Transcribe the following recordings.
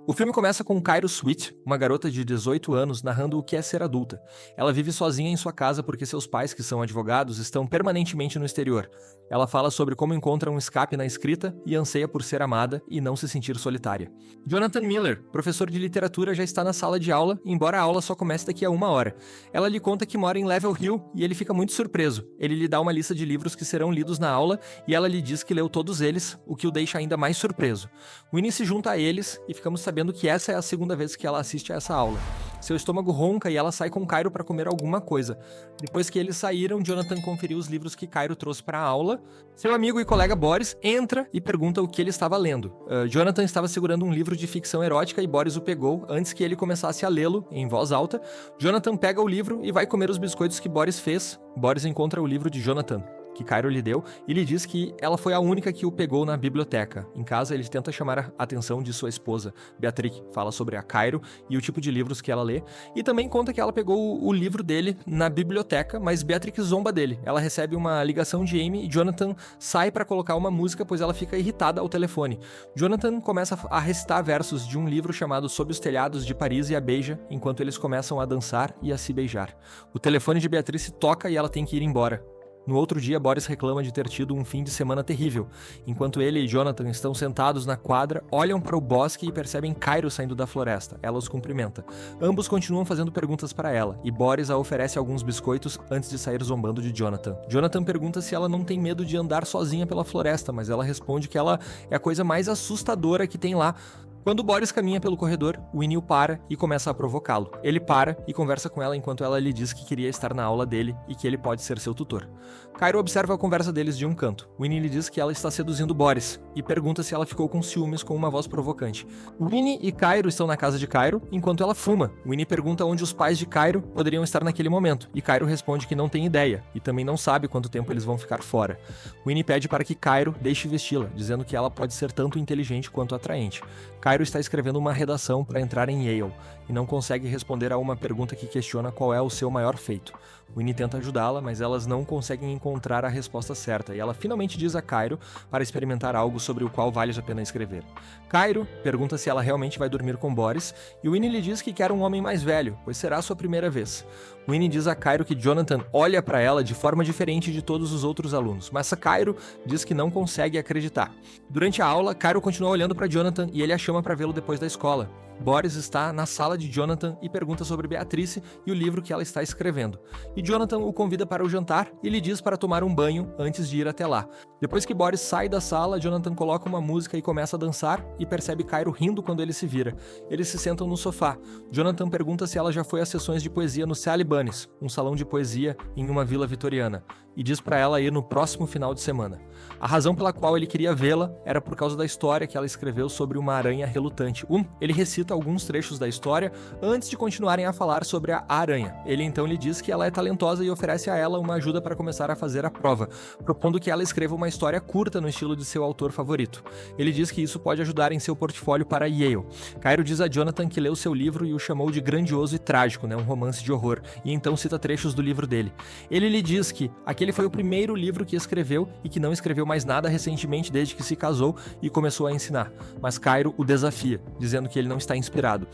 O filme começa com Cairo Sweet, uma garota de 18 anos, narrando o que é ser adulta. Ela vive sozinha em sua casa porque seus pais, que são advogados, estão permanentemente no exterior. Ela fala sobre como encontra um escape na escrita e anseia por ser amada e não se sentir solitária. Jonathan Miller, professor de literatura, já está na sala de aula, embora a aula só comece daqui a 1 hora. Ela lhe conta que mora em Level Hill e ele fica muito surpreso. Ele lhe dá uma lista de livros que serão lidos na aula e ela lhe diz que leu todos eles, o que o deixa ainda mais surpreso. Winnie se junta a eles e ficamos sabendo que essa é a segunda vez que ela assiste a essa aula. Seu estômago ronca e ela sai com Cairo para comer alguma coisa. Depois que eles saíram, Jonathan conferiu os livros que Cairo trouxe para a aula. Seu amigo e colega Boris entra e pergunta o que ele estava lendo. Jonathan estava segurando um livro de ficção erótica e Boris o pegou antes que ele começasse a lê-lo em voz alta. Jonathan pega o livro e vai comer os biscoitos que Boris fez. Boris encontra o livro de Jonathan, que Cairo lhe deu, e lhe diz que ela foi a única que o pegou na biblioteca. Em casa, ele tenta chamar a atenção de sua esposa, Beatriz, fala sobre a Cairo e o tipo de livros que ela lê, e também conta que ela pegou o livro dele na biblioteca, mas Beatriz zomba dele. Ela recebe uma ligação de Amy e Jonathan sai para colocar uma música, pois ela fica irritada ao telefone. Jonathan começa a recitar versos de um livro chamado Sob os Telhados de Paris e a beija, enquanto eles começam a dançar e a se beijar. O telefone de Beatriz toca e ela tem que ir embora. No outro dia, Boris reclama de ter tido um fim de semana terrível. Enquanto ele e Jonathan estão sentados na quadra, olham para o bosque e percebem Cairo saindo da floresta. Ela os cumprimenta. Ambos continuam fazendo perguntas para ela, e Boris a oferece alguns biscoitos antes de sair zombando de Jonathan. Jonathan pergunta se ela não tem medo de andar sozinha pela floresta, mas ela responde que ela é a coisa mais assustadora que tem lá. Quando Boris caminha pelo corredor, Winnie o para e começa a provocá-lo. Ele para e conversa com ela enquanto ela lhe diz que queria estar na aula dele e que ele pode ser seu tutor. Cairo observa a conversa deles de um canto. Winnie lhe diz que ela está seduzindo Boris e pergunta se ela ficou com ciúmes com uma voz provocante. Winnie e Cairo estão na casa de Cairo enquanto ela fuma. Winnie pergunta onde os pais de Cairo poderiam estar naquele momento e Cairo responde que não tem ideia e também não sabe quanto tempo eles vão ficar fora. Winnie pede para que Cairo deixe vesti-la, dizendo que ela pode ser tanto inteligente quanto atraente. Cairo está escrevendo uma redação para entrar em Yale e não consegue responder a uma pergunta que questiona qual é o seu maior feito. Winnie tenta ajudá-la, mas elas não conseguem encontrar a resposta certa e ela finalmente diz a Cairo para experimentar algo sobre o qual vale a pena escrever. Cairo pergunta se ela realmente vai dormir com Boris e Winnie lhe diz que quer um homem mais velho, pois será sua primeira vez. Winnie diz a Cairo que Jonathan olha para ela de forma diferente de todos os outros alunos, mas a Cairo diz que não consegue acreditar. Durante a aula, Cairo continua olhando para Jonathan e ele a chama para vê-lo depois da escola. Boris está na sala de Jonathan e pergunta sobre Beatrice e o livro que ela está escrevendo. E Jonathan o convida para o jantar e lhe diz para tomar um banho antes de ir até lá. Depois que Boris sai da sala, Jonathan coloca uma música e começa a dançar e percebe Cairo rindo quando ele se vira. Eles se sentam no sofá. Jonathan pergunta se ela já foi às sessões de poesia no Sally Bunny's, um salão de poesia em uma vila vitoriana, e diz para ela ir no próximo final de semana. A razão pela qual ele queria vê-la era por causa da história que ela escreveu sobre uma aranha relutante. Ele recita alguns trechos da história antes de continuarem a falar sobre a aranha. Ele então lhe diz que ela é talentosa e oferece a ela uma ajuda para começar a fazer a prova, propondo que ela escreva uma história curta no estilo de seu autor favorito. Ele diz que isso pode ajudar em seu portfólio para Yale. Cairo diz a Jonathan que leu seu livro e o chamou de grandioso e trágico, um romance de horror, e então cita trechos do livro dele. Ele lhe diz que aquele foi o primeiro livro que escreveu e que não escreveu mais nada recentemente desde que se casou e começou a ensinar, mas Cairo o desafia, dizendo que ele não está inspirado.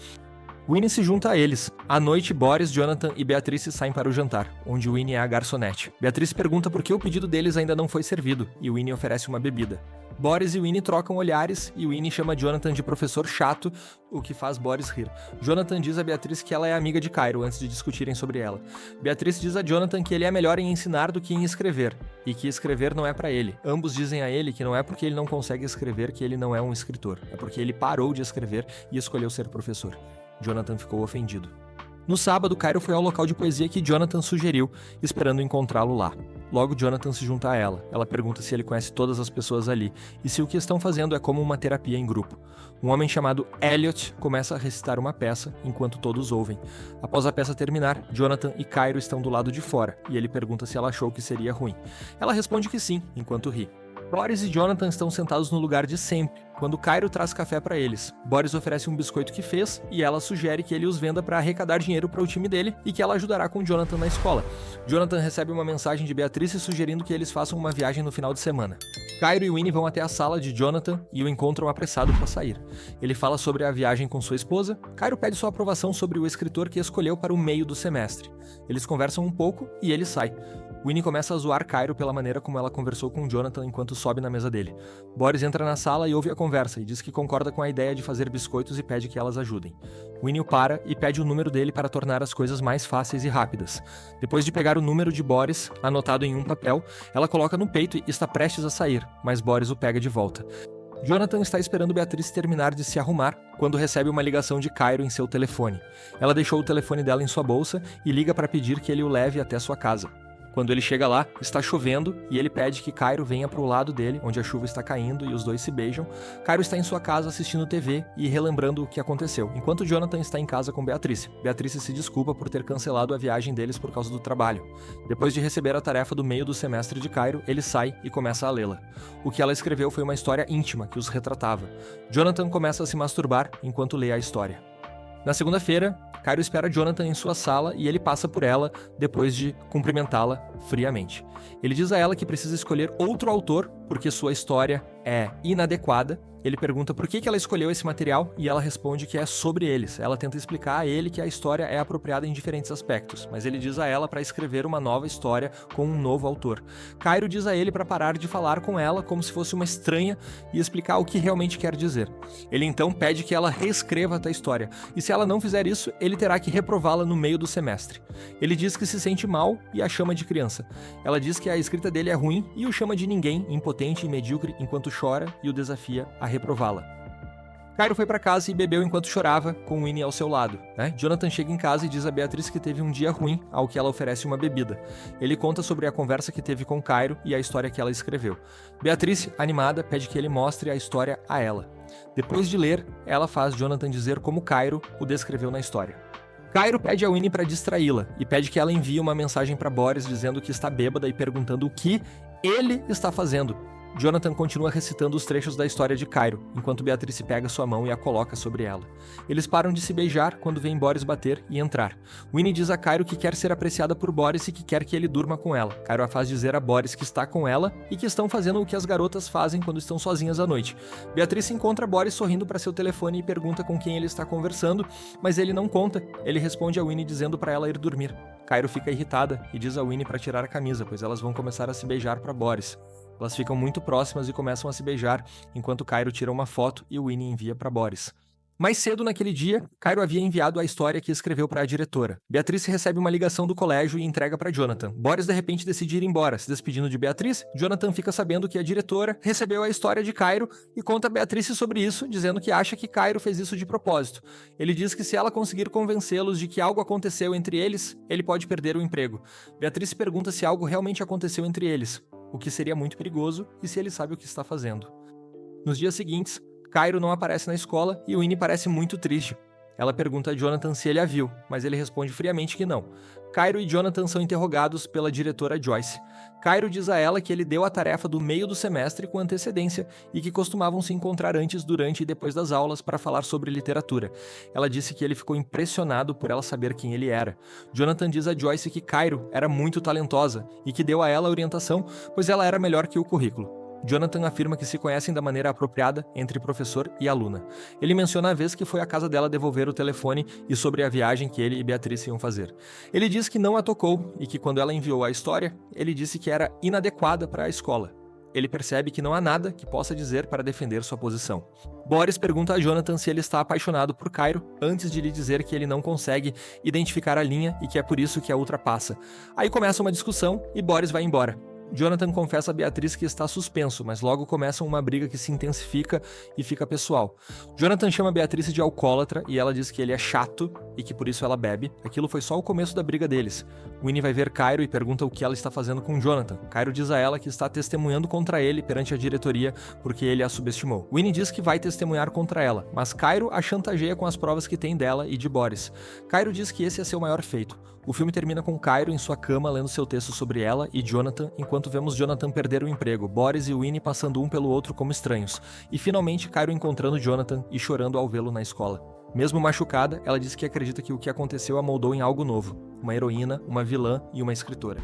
Winnie se junta a eles. À noite, Boris, Jonathan e Beatrice saem para o jantar, onde Winnie é a garçonete. Beatrice pergunta por que o pedido deles ainda não foi servido, e Winnie oferece uma bebida. Boris e Winnie trocam olhares, e Winnie chama Jonathan de professor chato, o que faz Boris rir. Jonathan diz a Beatrice que ela é amiga de Cairo, antes de discutirem sobre ela. Beatrice diz a Jonathan que ele é melhor em ensinar do que em escrever, e que escrever não é para ele. Ambos dizem a ele que não é porque ele não consegue escrever que ele não é um escritor, é porque ele parou de escrever e escolheu ser professor. Jonathan ficou ofendido. No sábado, Cairo foi ao local de poesia que Jonathan sugeriu, esperando encontrá-lo lá. Logo, Jonathan se junta a ela. Ela pergunta se ele conhece todas as pessoas ali e se o que estão fazendo é como uma terapia em grupo. Um homem chamado Elliot começa a recitar uma peça enquanto todos ouvem. Após a peça terminar, Jonathan e Cairo estão do lado de fora e ele pergunta se ela achou que seria ruim. Ela responde que sim, enquanto ri. Boris e Jonathan estão sentados no lugar de sempre, quando Cairo traz café para eles. Boris oferece um biscoito que fez e ela sugere que ele os venda para arrecadar dinheiro para o time dele e que ela ajudará com Jonathan na escola. Jonathan recebe uma mensagem de Beatrice sugerindo que eles façam uma viagem no final de semana. Cairo e Winnie vão até a sala de Jonathan e o encontram apressado para sair. Ele fala sobre a viagem com sua esposa. Cairo pede sua aprovação sobre o escritor que escolheu para o meio do semestre. Eles conversam um pouco e ele sai. Winnie começa a zoar Cairo pela maneira como ela conversou com Jonathan enquanto sobe na mesa dele. Boris entra na sala e ouve a conversa e diz que concorda com a ideia de fazer biscoitos e pede que elas ajudem. Winnie o para e pede o número dele para tornar as coisas mais fáceis e rápidas. Depois de pegar o número de Boris, anotado em um papel, ela coloca no peito e está prestes a sair, mas Boris o pega de volta. Jonathan está esperando Beatriz terminar de se arrumar quando recebe uma ligação de Cairo em seu telefone. Ela deixou o telefone dela em sua bolsa e liga para pedir que ele o leve até sua casa. Quando ele chega lá, está chovendo e ele pede que Cairo venha para o lado dele, onde a chuva está caindo e os dois se beijam. Cairo está em sua casa assistindo TV e relembrando o que aconteceu, enquanto Jonathan está em casa com Beatrice. Beatrice se desculpa por ter cancelado a viagem deles por causa do trabalho. Depois de receber a tarefa do meio do semestre de Cairo, ele sai e começa a lê-la. O que ela escreveu foi uma história íntima que os retratava. Jonathan começa a se masturbar enquanto lê a história. Na segunda-feira, Cairo espera Jonathan em sua sala e ele passa por ela depois de cumprimentá-la friamente. Ele diz a ela que precisa escolher outro autor porque sua história é inadequada. Ele pergunta por que ela escolheu esse material e ela responde que é sobre eles. Ela tenta explicar a ele que a história é apropriada em diferentes aspectos, mas ele diz a ela para escrever uma nova história com um novo autor. Cairo diz a ele para parar de falar com ela como se fosse uma estranha e explicar o que realmente quer dizer. Ele então pede que ela reescreva a história, e se ela não fizer isso, ele terá que reprová-la no meio do semestre. Ele diz que se sente mal e a chama de criança. Ela diz que a escrita dele é ruim e o chama de ninguém, impotente e medíocre enquanto chora e o desafia a reprová-la. Cairo foi para casa e bebeu enquanto chorava, com Winnie ao seu lado. Jonathan chega em casa e diz a Beatriz que teve um dia ruim, ao que ela oferece uma bebida. Ele conta sobre a conversa que teve com Cairo e a história que ela escreveu. Beatriz, animada, pede que ele mostre a história a ela. Depois de ler, ela faz Jonathan dizer como Cairo o descreveu na história. Cairo pede a Winnie para distraí-la e pede que ela envie uma mensagem para Boris dizendo que está bêbada e perguntando o que ele está fazendo. Jonathan continua recitando os trechos da história de Cairo, enquanto Beatrice pega sua mão e a coloca sobre ela. Eles param de se beijar quando veem Boris bater e entrar. Winnie diz a Cairo que quer ser apreciada por Boris e que quer que ele durma com ela. Cairo a faz dizer a Boris que está com ela e que estão fazendo o que as garotas fazem quando estão sozinhas à noite. Beatrice encontra Boris sorrindo para seu telefone e pergunta com quem ele está conversando, mas ele não conta. Ele responde a Winnie dizendo para ela ir dormir. Cairo fica irritada e diz a Winnie para tirar a camisa, pois elas vão começar a se beijar para Boris. Elas ficam muito próximas e começam a se beijar, enquanto Cairo tira uma foto e Winnie envia para Boris. Mais cedo naquele dia, Cairo havia enviado a história que escreveu para a diretora. Beatrice recebe uma ligação do colégio e entrega para Jonathan. Boris de repente decide ir embora, se despedindo de Beatriz. Jonathan fica sabendo que a diretora recebeu a história de Cairo e conta a Beatrice sobre isso, dizendo que acha que Cairo fez isso de propósito. Ele diz que se ela conseguir convencê-los de que algo aconteceu entre eles, ele pode perder o emprego. Beatrice pergunta se algo realmente aconteceu entre eles, o que seria muito perigoso, e se ele sabe o que está fazendo. Nos dias seguintes, Cairo não aparece na escola e Winnie parece muito triste. Ela pergunta a Jonathan se ele a viu, mas ele responde friamente que não. Cairo e Jonathan são interrogados pela diretora Joyce. Cairo diz a ela que ele deu a tarefa do meio do semestre com antecedência e que costumavam se encontrar antes, durante e depois das aulas para falar sobre literatura. Ela disse que ele ficou impressionado por ela saber quem ele era. Jonathan diz a Joyce que Cairo era muito talentosa e que deu a ela a orientação, pois ela era melhor que o currículo. Jonathan afirma que se conhecem da maneira apropriada entre professor e aluna. Ele menciona a vez que foi à casa dela devolver o telefone e sobre a viagem que ele e Beatrice iam fazer. Ele diz que não a tocou e que quando ela enviou a história, ele disse que era inadequada para a escola. Ele percebe que não há nada que possa dizer para defender sua posição. Boris pergunta a Jonathan se ele está apaixonado por Cairo, antes de lhe dizer que ele não consegue identificar a linha e que é por isso que a ultrapassa. Aí começa uma discussão e Boris vai embora. Jonathan confessa a Beatriz que está suspenso, mas logo começa uma briga que se intensifica e fica pessoal. Jonathan chama Beatriz de alcoólatra e ela diz que ele é chato e que por isso ela bebe. Aquilo foi só o começo da briga deles. Winnie vai ver Cairo e pergunta o que ela está fazendo com Jonathan. Cairo diz a ela que está testemunhando contra ele perante a diretoria porque ele a subestimou. Winnie diz que vai testemunhar contra ela, mas Cairo a chantageia com as provas que tem dela e de Boris. Cairo diz que esse é seu maior feito. O filme termina com Cairo em sua cama lendo seu texto sobre ela e Jonathan enquanto enquanto vemos Jonathan perder o emprego, Boris e Winnie passando um pelo outro como estranhos, e finalmente Cairo encontrando Jonathan e chorando ao vê-lo na escola. Mesmo machucada, ela diz que acredita que o que aconteceu a moldou em algo novo, uma heroína, uma vilã e uma escritora.